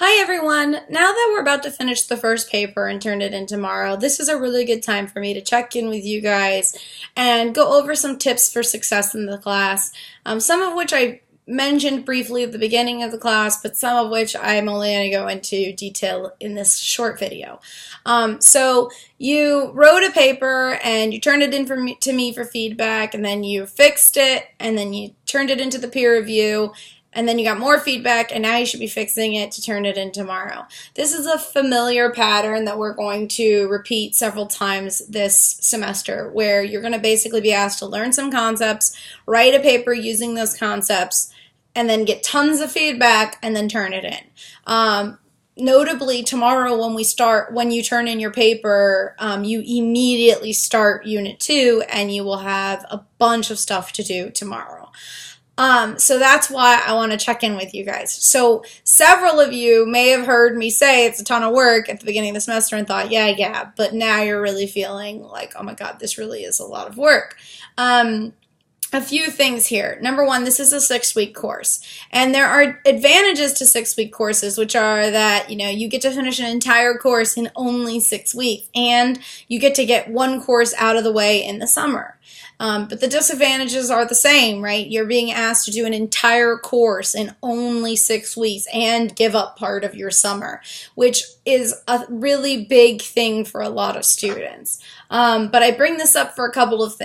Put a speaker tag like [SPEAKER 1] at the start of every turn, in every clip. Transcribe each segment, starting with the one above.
[SPEAKER 1] Hi everyone! Now that we're about to finish the first paper and turn it in tomorrow, this is a really good time for me to check in with you guys and go over some tips for success in the class, some of which I mentioned briefly at the beginning of the class, but some of which I'm only going to go into detail in this short video. So you wrote a paper and you turned it in to me for feedback, and then you fixed it, and then you turned it into the peer review, and then you got more feedback, and now you should be fixing it to turn it in tomorrow. This is a familiar pattern that we're going to repeat several times this semester, where you're going to basically be asked to learn some concepts, write a paper using those concepts, and then get tons of feedback, and then turn it in. Notably, tomorrow when you turn in your paper, you immediately start Unit 2, and you will have a bunch of stuff to do tomorrow. So that's why I want to check in with you guys. So several of you may have heard me say it's a ton of work at the beginning of the semester and thought, yeah, but now you're really feeling like, oh my God, this really is a lot of work. A few things here. Number one, this is a 6-week course, and there are advantages to 6-week courses, which are that, you get to finish an entire course in only 6 weeks, and you get to get one course out of the way in the summer. But the disadvantages are the same, right? You're being asked to do an entire course in only 6 weeks and give up part of your summer, which is a really big thing for a lot of students. But I bring this up for a couple of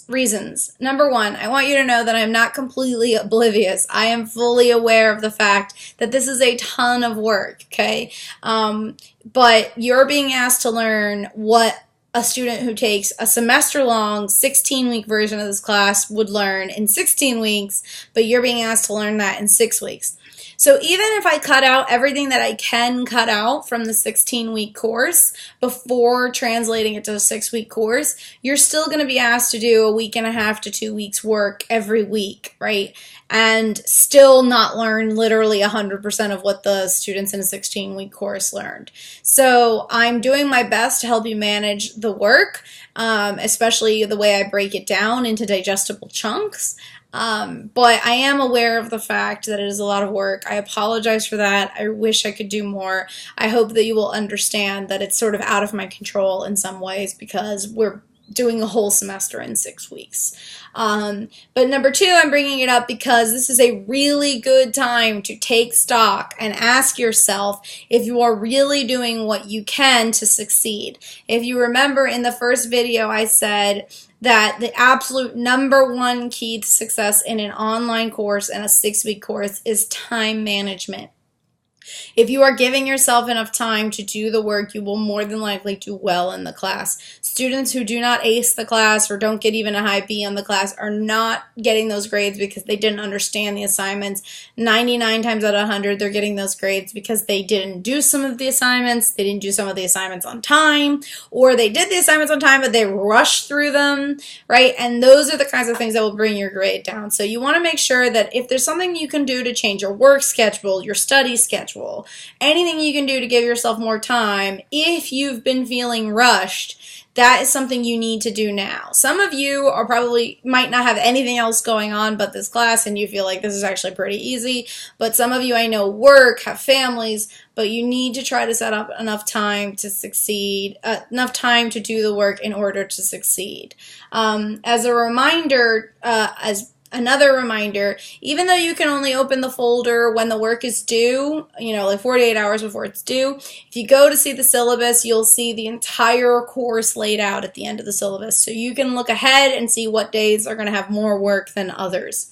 [SPEAKER 1] reasons. Number one, I want you to know that I'm not completely oblivious. I am fully aware of the fact that this is a ton of work, okay? But you're being asked to learn what a student who takes a semester-long 16-week version of this class would learn in 16 weeks, but you're being asked to learn that in 6 weeks. So even if I cut out everything that I can cut out from the 16-week course before translating it to a 6-week course, you're still going to be asked to do 1.5 to 2 weeks work every week, right? And still not learn literally 100% of what the students in a 16-week course learned. So I'm doing my best to help you manage the work, especially the way I break it down into digestible chunks. But I am aware of the fact that it is a lot of work. I apologize for that. I wish I could do more. I hope that you will understand that it's sort of out of my control in some ways because we're doing a whole semester in 6 weeks. But number two, I'm bringing it up because this is a really good time to take stock and ask yourself if you are really doing what you can to succeed. If you remember in the first video, I said that the absolute number one key to success in an online course and a 6-week course is time management. If you are giving yourself enough time to do the work, you will more than likely do well in the class. Students who do not ace the class or don't get even a high B on the class are not getting those grades because they didn't understand the assignments. 99 times out of 100, they're getting those grades because they didn't do some of the assignments, they didn't do some of the assignments on time, or they did the assignments on time but they rushed through them, right? And those are the kinds of things that will bring your grade down. So you want to make sure that if there's something you can do to change your work schedule, your study schedule, anything you can do to give yourself more time, if you've been feeling rushed, that is something you need to do now. Some of you might not have anything else going on but this class and you feel like this is actually pretty easy, but some of you I know work, have families, but you need to try to set up enough time to succeed, enough time to do the work in order to succeed. As a reminder, Another reminder, even though you can only open the folder when the work is due, like 48 hours before it's due, if you go to see the syllabus, you'll see the entire course laid out at the end of the syllabus. So you can look ahead and see what days are going to have more work than others.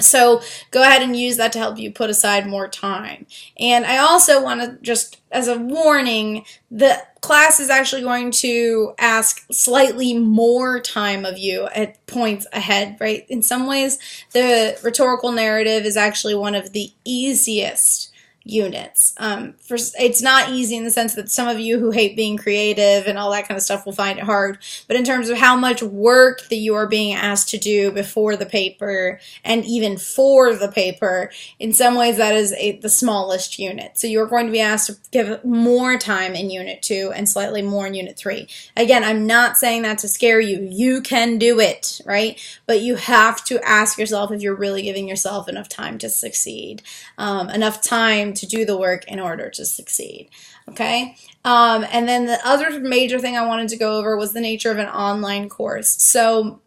[SPEAKER 1] So go ahead and use that to help you put aside more time. And I also want to just, as a warning, the class is actually going to ask slightly more time of you at points ahead, right? In some ways, the rhetorical narrative is actually one of the easiest units. It's not easy in the sense that some of you who hate being creative and all that kind of stuff will find it hard, but in terms of how much work that you are being asked to do before the paper and even for the paper, in some ways that is the smallest unit. So you're going to be asked to give more time in Unit 2 and slightly more in Unit 3. Again, I'm not saying that to scare you. You can do it, right? But you have to ask yourself if you're really giving yourself enough time to succeed, enough time time to do the work in order to succeed. Okay? And then the other major thing I wanted to go over was the nature of an online course. So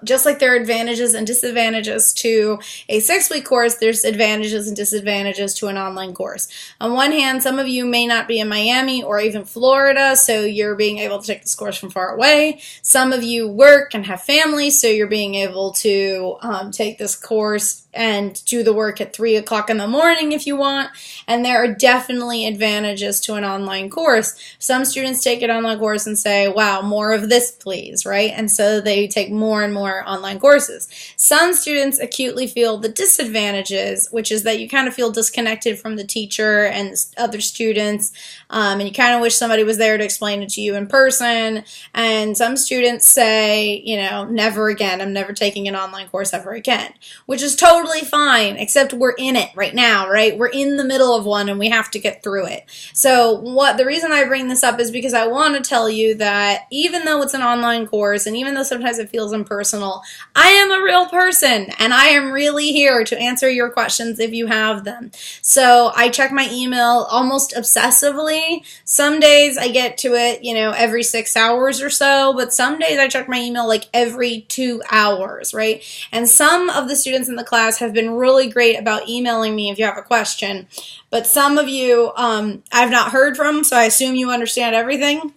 [SPEAKER 1] just like there are advantages and disadvantages to a 6-week course, there's advantages and disadvantages to an online course. On one hand, some of you may not be in Miami or even Florida, so you're being able to take this course from far away. Some of you work and have families, so you're being able to take this course and do the work at 3 o'clock in the morning if you want. And there are definitely advantages to an online course. Some students take an online course and say, wow, more of this please, right? And so they take more and more online courses. Some students acutely feel the disadvantages, which is that you kind of feel disconnected from the teacher and other students, and you kind of wish somebody was there to explain it to you in person. And some students say, you know, never again, I'm never taking an online course ever again, which is totally fine, except we're in it right now, right? We're in the middle of one and we have to get through it. So the reason I bring this up is because I want to tell you that even though it's an online course and even though sometimes it feels impersonal, I am a real person and I am really here to answer your questions if you have them. So I check my email almost obsessively. Some days I get to it, you know, every 6 hours or so, but some days I check my email like every 2 hours, right? And some of the students in the class have been really great about emailing me if you have a question, but some of you I've not heard from, so I assume you understand everything.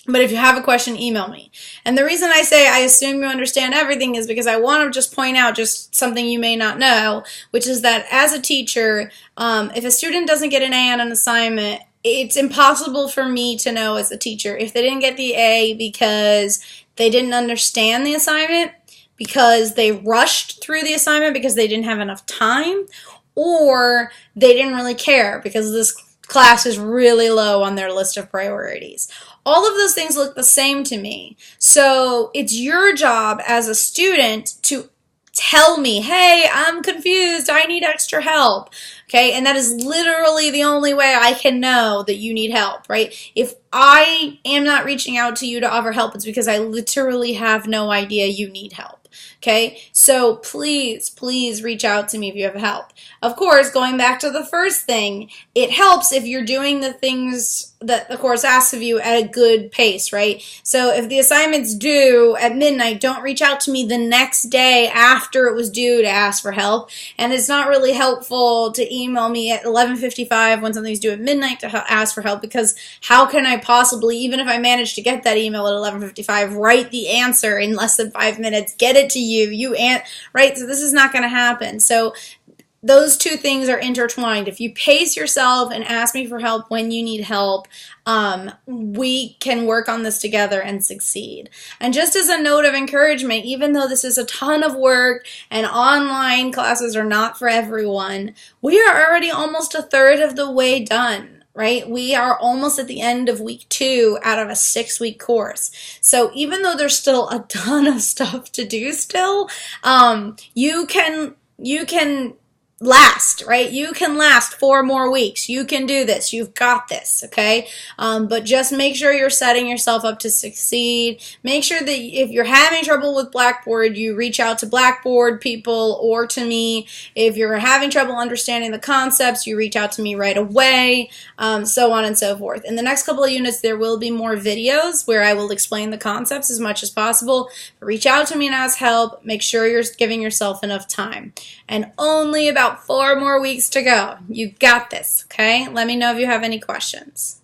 [SPEAKER 1] But if you have a question, email me. And the reason I say I assume you understand everything is because I want to just point out just something you may not know, which is that as a teacher, if a student doesn't get an A on an assignment, it's impossible for me to know as a teacher if they didn't get the A because they didn't understand the assignment, because they rushed through the assignment because they didn't have enough time, or they didn't really care because this class is really low on their list of priorities. All of those things look the same to me. So it's your job as a student to tell me, hey, I'm confused, I need extra help, okay? And that is literally the only way I can know that you need help, right? If I am not reaching out to you to offer help, it's because I literally have no idea you need help, okay? So please, please reach out to me if you have help. Of course, going back to the first thing, it helps if you're doing the things that the course asks of you at a good pace, right? So if the assignment's due at midnight, don't reach out to me the next day after it was due to ask for help. And it's not really helpful to email me at 11:55 when something's due at midnight to ask for help, because how can I possibly, even if I manage to get that email at 11:55, write the answer in less than 5 minutes, get it to you, right? So this is not going to happen. So those two things are intertwined. If you pace yourself and ask me for help when you need help, we can work on this together and succeed. And just as a note of encouragement, even though this is a ton of work and online classes are not for everyone, we are already almost a third of the way done. Right? We are almost at the end of week 2 out of a 6-week course. So even though there's still a ton of stuff to do still, you can last, right? You can last 4 more weeks. You can do this. You've got this, okay? But just make sure you're setting yourself up to succeed. Make sure that if you're having trouble with Blackboard, you reach out to Blackboard people or to me. If you're having trouble understanding the concepts, you reach out to me right away, so on and so forth. In the next couple of units, there will be more videos where I will explain the concepts as much as possible. But reach out to me and ask help. Make sure you're giving yourself enough time. And only about 4 more weeks to go. You got this, okay? Let me know if you have any questions.